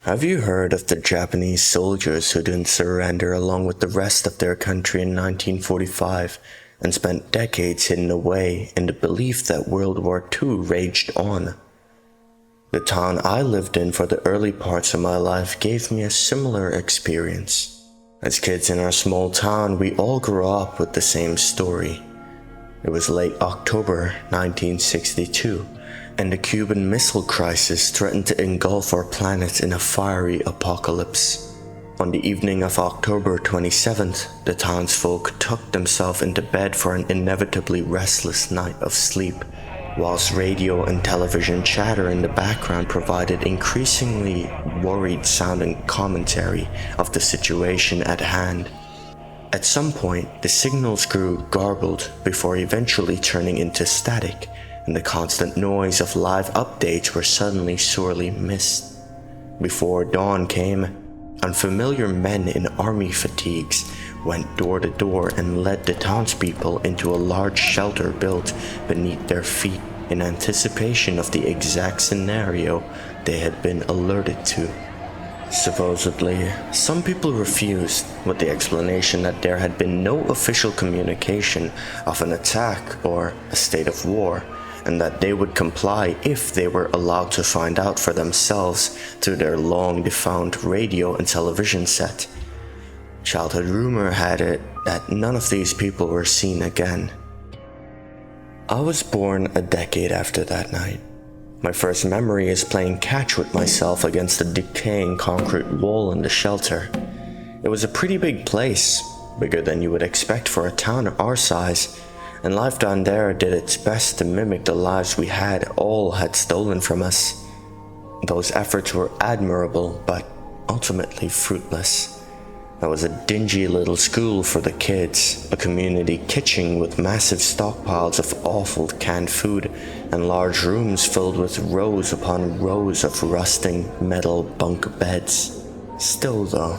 Have you heard of the Japanese soldiers who didn't surrender along with the rest of their country in 1945 and spent decades hidden away in the belief that World War II raged on? The town I lived in for the early parts of my life gave me a similar experience. As kids in our small town, we all grew up with the same story. It was late October 1962, and the Cuban Missile Crisis threatened to engulf our planet in a fiery apocalypse. On the evening of October 27th, the townsfolk tucked themselves into bed for an inevitably restless night of sleep, whilst radio and television chatter in the background provided increasingly worried-sounding commentary of the situation at hand. At some point, the signals grew garbled before eventually turning into static, and the constant noise of live updates were suddenly sorely missed. Before dawn came, unfamiliar men in army fatigues went door to door and led the townspeople into a large shelter built beneath their feet in anticipation of the exact scenario they had been alerted to. Supposedly, some people refused, with the explanation that there had been no official communication of an attack or a state of war, and that they would comply if they were allowed to find out for themselves through their long-defunct radio and television set. Childhood rumor had it that none of these people were seen again. I was born a decade after that night. My first memory is playing catch with myself against the decaying concrete wall in the shelter. It was a pretty big place, bigger than you would expect for a town our size, and life down there did its best to mimic the lives we all had stolen from us. Those efforts were admirable, but ultimately fruitless. There was a dingy little school for the kids, a community kitchen with massive stockpiles of awful canned food, and large rooms filled with rows upon rows of rusting metal bunk beds. Still though,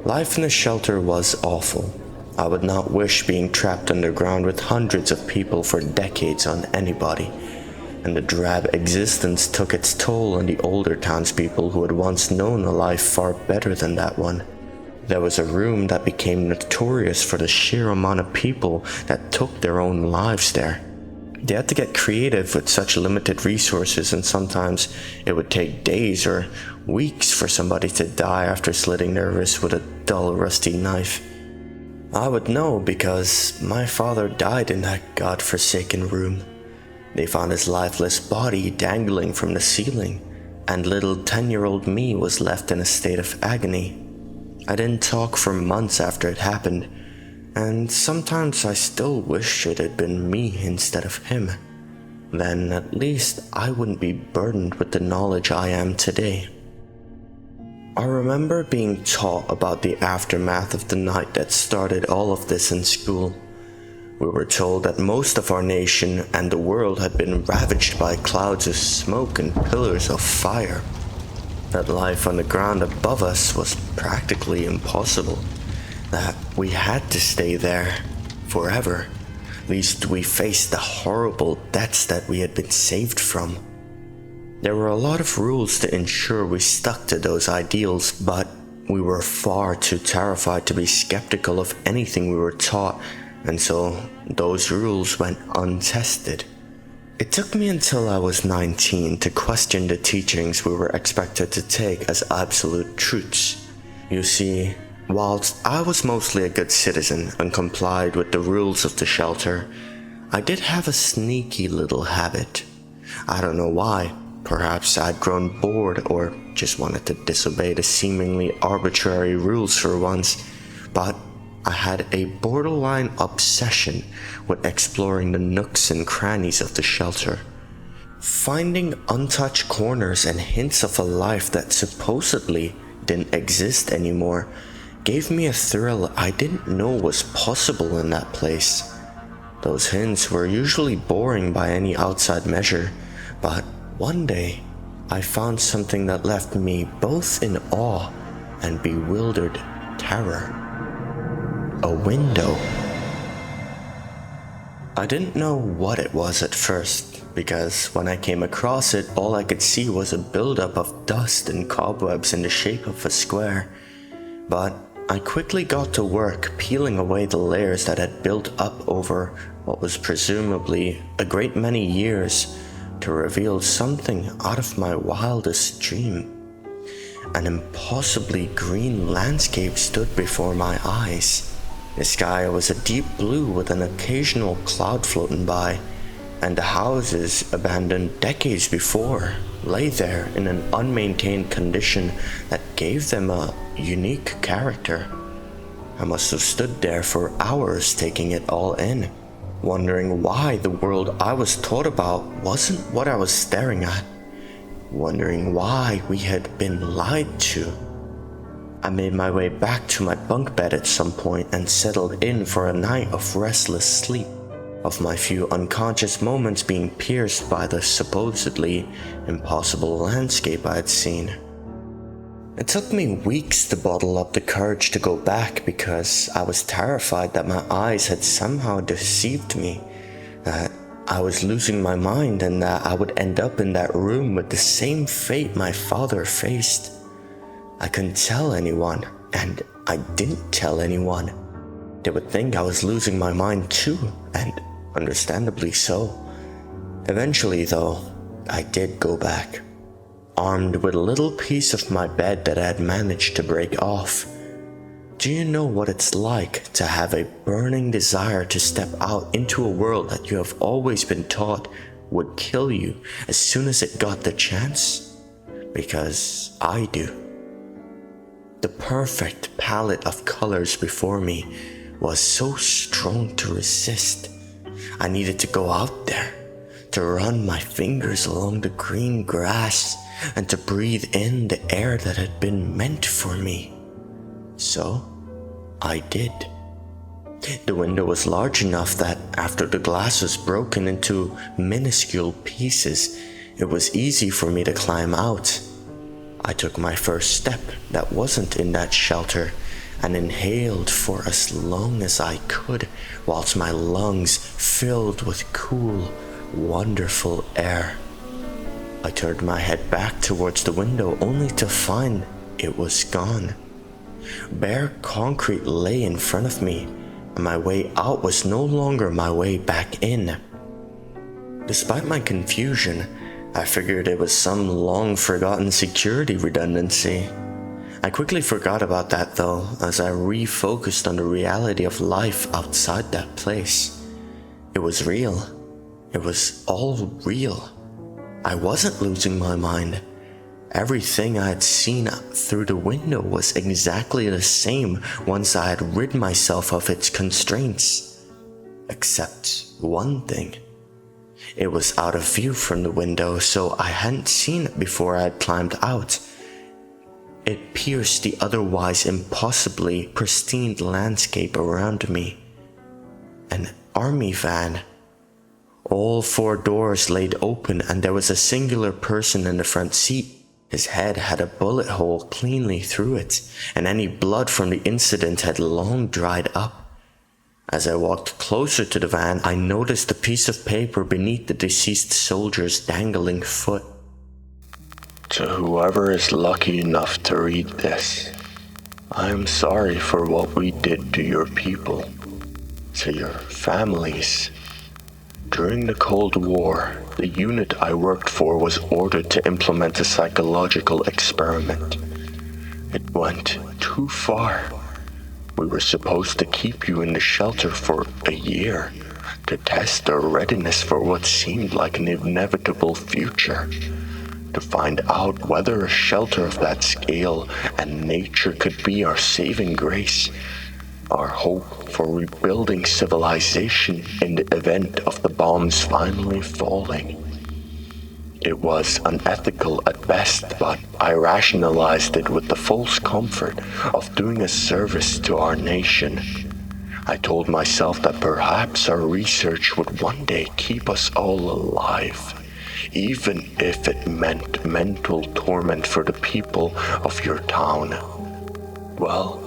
life in the shelter was awful. I would not wish being trapped underground with hundreds of people for decades on anybody, and the drab existence took its toll on the older townspeople who had once known a life far better than that one. There was a room that became notorious for the sheer amount of people that took their own lives there. They had to get creative with such limited resources, and sometimes it would take days or weeks for somebody to die after slitting their wrist with a dull, rusty knife. I would know because my father died in that god-forsaken room. They found his lifeless body dangling from the ceiling, and little 10-year-old me was left in a state of agony. I didn't talk for months after it happened, and sometimes I still wish it had been me instead of him. Then at least I wouldn't be burdened with the knowledge I am today. I remember being taught about the aftermath of the night that started all of this in school. We were told that most of our nation and the world had been ravaged by clouds of smoke and pillars of fire. That life on the ground above us was practically impossible, that we had to stay there forever, lest we face the horrible deaths that we had been saved from. There were a lot of rules to ensure we stuck to those ideals, but we were far too terrified to be skeptical of anything we were taught, and so those rules went untested. It took me until I was 19 to question the teachings we were expected to take as absolute truths. You see, whilst I was mostly a good citizen and complied with the rules of the shelter, I did have a sneaky little habit. I don't know why. Perhaps I'd grown bored or just wanted to disobey the seemingly arbitrary rules for once, but I had a borderline obsession with exploring the nooks and crannies of the shelter. Finding untouched corners and hints of a life that supposedly didn't exist anymore gave me a thrill I didn't know was possible in that place. Those hints were usually boring by any outside measure, but one day I found something that left me both in awe and bewildered terror. A window. I didn't know what it was at first, because when I came across it, all I could see was a buildup of dust and cobwebs in the shape of a square. But I quickly got to work peeling away the layers that had built up over what was presumably a great many years to reveal something out of my wildest dream. An impossibly green landscape stood before my eyes. The sky was a deep blue with an occasional cloud floating by, and the houses, abandoned decades before, lay there in an unmaintained condition that gave them a unique character. I must have stood there for hours taking it all in, wondering why the world I was taught about wasn't what I was staring at, wondering why we had been lied to. I made my way back to my bunk bed at some point and settled in for a night of restless sleep, of my few unconscious moments being pierced by the supposedly impossible landscape I had seen. It took me weeks to bottle up the courage to go back because I was terrified that my eyes had somehow deceived me, that I was losing my mind and that I would end up in that room with the same fate my father faced. I couldn't tell anyone, and I didn't tell anyone. They would think I was losing my mind too, and understandably so. Eventually, though, I did go back, armed with a little piece of my bed that I had managed to break off. Do you know what it's like to have a burning desire to step out into a world that you have always been taught would kill you as soon as it got the chance? Because I do. The perfect palette of colors before me was so strong to resist. I needed to go out there, to run my fingers along the green grass, and to breathe in the air that had been meant for me. So, I did. The window was large enough that after the glass was broken into minuscule pieces, it was easy for me to climb out. I took my first step that wasn't in that shelter and inhaled for as long as I could whilst my lungs filled with cool, wonderful air. I turned my head back towards the window only to find it was gone. Bare concrete lay in front of me, and my way out was no longer my way back in. Despite my confusion, I figured it was some long-forgotten security redundancy. I quickly forgot about that though, as I refocused on the reality of life outside that place. It was real. It was all real. I wasn't losing my mind. Everything I had seen through the window was exactly the same once I had rid myself of its constraints. Except one thing. It was out of view from the window, so I hadn't seen it before I had climbed out. It pierced the otherwise impossibly pristine landscape around me. An army van. All 4 doors laid open, and there was a singular person in the front seat. His head had a bullet hole cleanly through it, and any blood from the incident had long dried up. As I walked closer to the van, I noticed a piece of paper beneath the deceased soldier's dangling foot. To whoever is lucky enough to read this, I am sorry for what we did to your people, to your families. During the Cold War, the unit I worked for was ordered to implement a psychological experiment. It went too far. We were supposed to keep you in the shelter for a year, to test our readiness for what seemed like an inevitable future, to find out whether a shelter of that scale and nature could be our saving grace, our hope for rebuilding civilization in the event of the bombs finally falling. It was unethical at best, but I rationalized it with the false comfort of doing a service to our nation. I told myself that perhaps our research would one day keep us all alive, even if it meant mental torment for the people of your town. Well,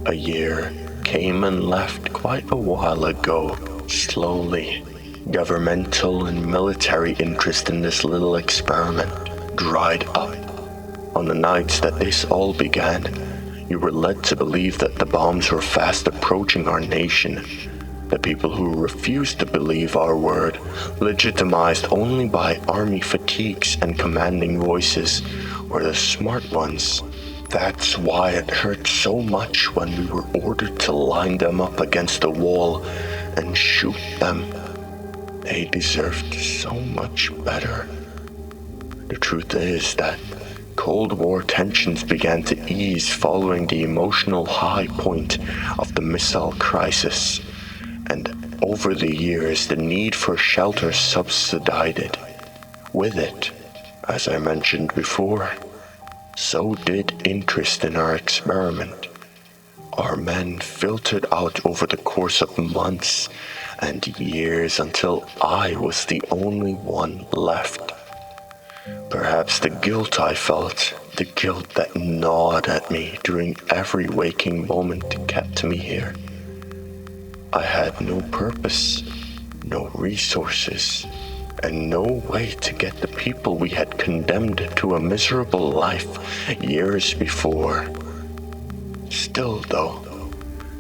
a year came and left quite a while ago, slowly, Governmental and military interest in this little experiment dried up. On the nights that this all began, you were led to believe that the bombs were fast approaching our nation. The people who refused to believe our word, legitimized only by army fatigues and commanding voices, were the smart ones. That's why it hurt so much when we were ordered to line them up against a wall and shoot them. They deserved so much better. The truth is that Cold War tensions began to ease following the emotional high point of the missile crisis, and over the years the need for shelter subsided. With it, as I mentioned before, so did interest in our experiment. Our men filtered out over the course of months and years until I was the only one left. Perhaps the guilt I felt, the guilt that gnawed at me during every waking moment, kept me here. I had no purpose, no resources, and no way to get the people we had condemned to a miserable life years before. Still, though,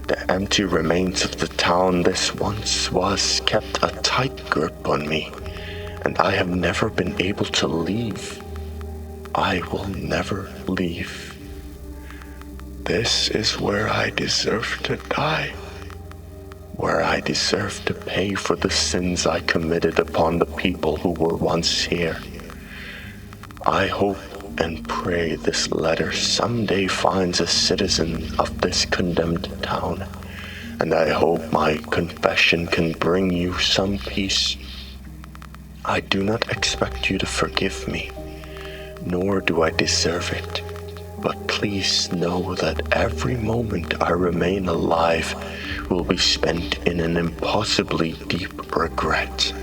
the empty remains of the town this once was kept a tight grip on me, and I have never been able to leave. I will never leave. This is where I deserve to die, where I deserve to pay for the sins I committed upon the people who were once here. I hope and pray this letter someday finds a citizen of this condemned town, and I hope my confession can bring you some peace. I do not expect you to forgive me, nor do I deserve it, but please know that every moment I remain alive will be spent in an impossibly deep regret.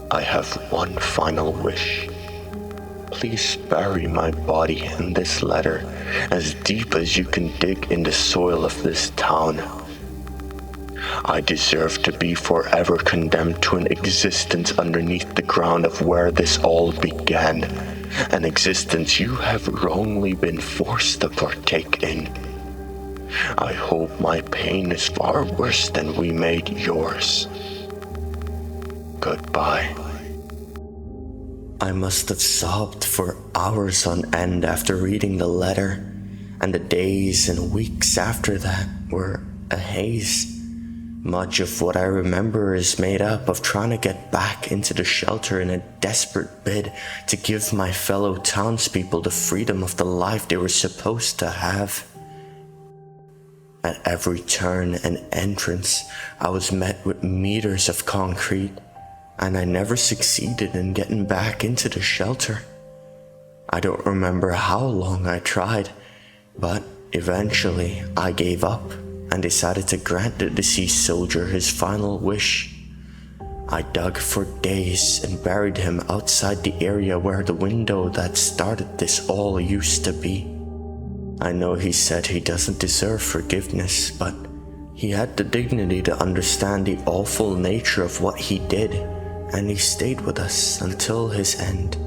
I have one final wish. Please bury my body in this letter as deep as you can dig in the soil of this town. I deserve to be forever condemned to an existence underneath the ground of where this all began, an existence you have wrongly been forced to partake in. I hope my pain is far worse than we made yours. Goodbye. I must have sobbed for hours on end after reading the letter, and the days and weeks after that were a haze. Much of what I remember is made up of trying to get back into the shelter in a desperate bid to give my fellow townspeople the freedom of the life they were supposed to have. At every turn and entrance, I was met with meters of concrete, and I never succeeded in getting back into the shelter. I don't remember how long I tried, but eventually I gave up and decided to grant the deceased soldier his final wish. I dug for days and buried him outside the area where the window that started this all used to be. I know he said he doesn't deserve forgiveness, but he had the dignity to understand the awful nature of what he did, and he stayed with us until his end.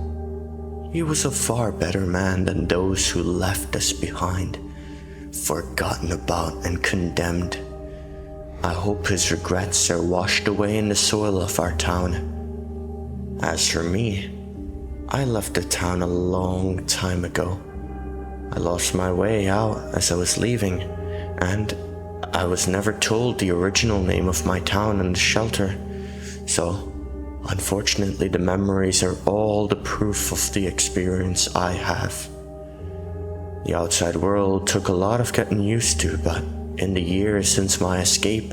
He was a far better man than those who left us behind, forgotten about and condemned. I hope his regrets are washed away in the soil of our town. As for me, I left the town a long time ago. I lost my way out as I was leaving, and I was never told the original name of my town and the shelter, so unfortunately the memories are all the proof of the experience I have. The outside world took a lot of getting used to, but in the years since my escape,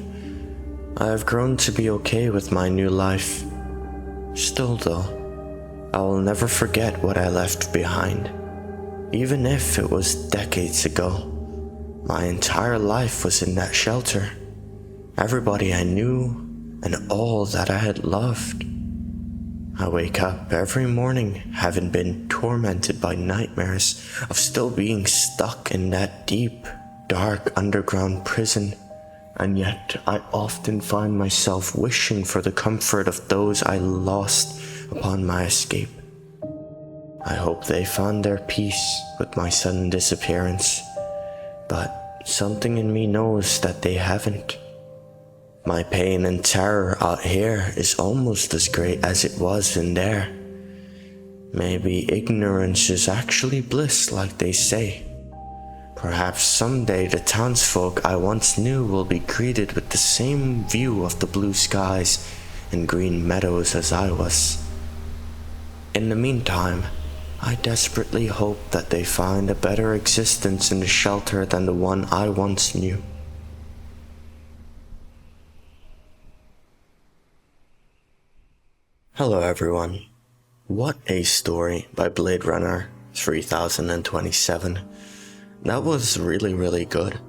I have grown to be okay with my new life. Still though, I will never forget what I left behind. Even if it was decades ago, my entire life was in that shelter. Everybody I knew and all that I had loved. I wake up every morning having been tormented by nightmares of still being stuck in that deep, dark underground prison and yet I often find myself wishing for the comfort of those I lost upon my escape. I hope they found their peace with my sudden disappearance, but something in me knows that they haven't. My pain and terror out here is almost as great as it was in there. Maybe ignorance is actually bliss, like they say. Perhaps someday the townsfolk I once knew will be greeted with the same view of the blue skies and green meadows as I was. In the meantime, I desperately hope that they find a better existence in the shelter than the one I once knew. Hello everyone. What a story by Blade Runner 3027. That was really good.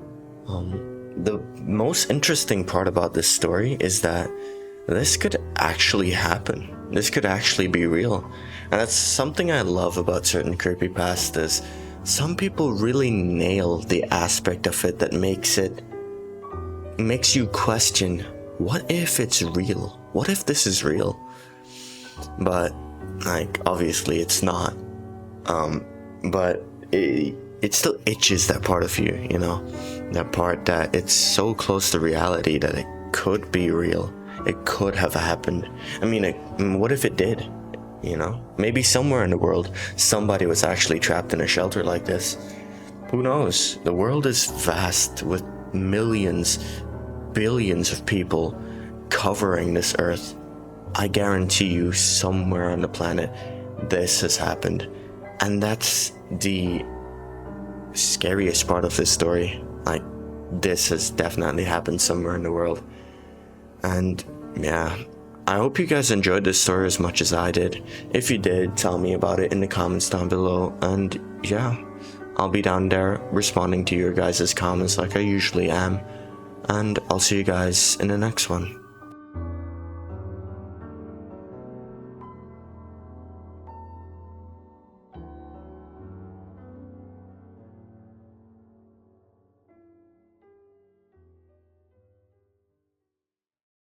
The most interesting part about this story is that this could actually happen. This could actually be real. And that's something I love about certain creepypastas. Some people really nail the aspect of it that makes you question, what if it's real? What if this is real? But, obviously it's not. But it still itches that part of you, that part that it's so close to reality that it could be real. It could have happened. What if it did? Maybe somewhere in the world, somebody was actually trapped in a shelter like this. Who knows? The world is vast with millions, billions of people covering this earth. I guarantee you somewhere on the planet this has happened. And that's the scariest part of this story. This has definitely happened somewhere in the world. And yeah, I hope you guys enjoyed this story as much as I did. If you did, tell me about it in the comments down below. And yeah, I'll be down there responding to your guys' comments like I usually am. And I'll see you guys in the next one.